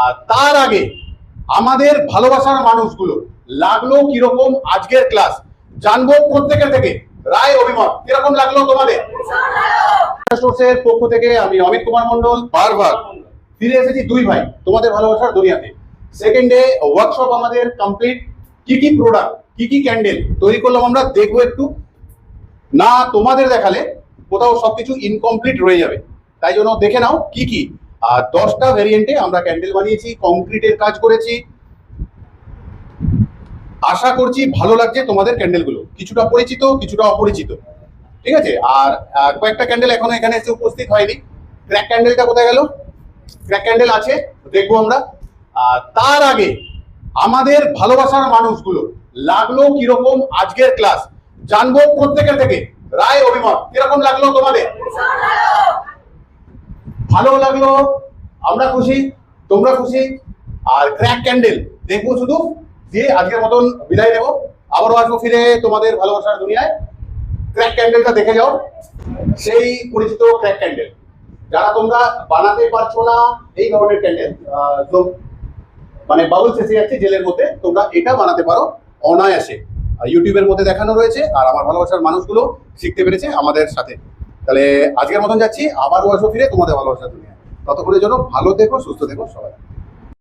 আর তার আগে আমাদের ভালোবাসার মানুষগুলো লাগলো কিরকম আজকের ক্লাস জানবো প্রত্যেকের থেকে। রায় অভিমত কিরকম লাগলো তোমাদের? সোর্সের পক্ষ থেকে আমি অমিত কুমার মন্ডল বারবার ফিরে এসেছি দুই ভাই তোমাদের ভালোবাসার দুনিয়াতে। সেকেন্ড ডে ওয়ার্কশপ আমাদের কমপ্লিট। কি কি প্রোডাক্ট কি কি ক্যান্ডেল তৈরি করলাম আমরা দেখবো একটু। না তোমাদের দেখালে কোথাও সবকিছু ইনকমপ্লিট রয়ে যাবে, তাই জন্য দেখে নাও কি কি। আর 10টা ভ্যারিয়েন্টে আমরা ক্যান্ডেল বানিয়েছি, কংক্রিটের কাজ করেছি। আশা করছি ভালো লাগছে তোমাদের ক্যান্ডেলগুলো, কিছুটা পরিচিত কিছুটা অপরিচিত, ঠিক আছে। আর কয়েকটা ক্যান্ডেল এখনো এখানে এসে উপস্থিত হয়নি। ক্র্যাক ক্যান্ডেলটা কোথায় গেল? ক্র্যাক ক্যান্ডেল আছে, দেখবো আমরা। আর তার আগে আমাদের ভালোবাসার মানুষগুলো লাগলো কিরকম আজকের ক্লাস জানবো প্রত্যেকের থেকে। রায় অভিমত কিরকম লাগলো তোমাদের? ভালো লাগলো, আমরা খুশি, তোমরা খুশি। আর ক্র্যাক ক্যান্ডেল দেখবো শুধু, দিয়ে আজকের মতন বিদায় নেবো। আবারও আসবো ফিরে তোমাদের ভালোবাসার দুনিয়ায়। ক্র্যাক ক্যান্ডেলটা দেখে যাও, সেই পরিচিত ক্র্যাক ক্যান্ডেল। যারা তোমরা বানাতে পারছো না এই ধরনের ক্যান্ডেল, মানে বাবলস এসে যাচ্ছে জেলের মধ্যে, তোমরা এটা বানাতে পারো অনায়াসে। ইউটিউবের মধ্যে দেখানো রয়েছে, আর আমার ভালোবাসার মানুষগুলো শিখতে পেরেছে আমাদের সাথে। তাহলে আজকের মতন যাচ্ছি, আবারও আসবো ফিরে তোমাদের ভালোবাসার দুনিয়ায়। ততক্ষণের জন্য ভালো থেকো, সুস্থ থেকো সবাই।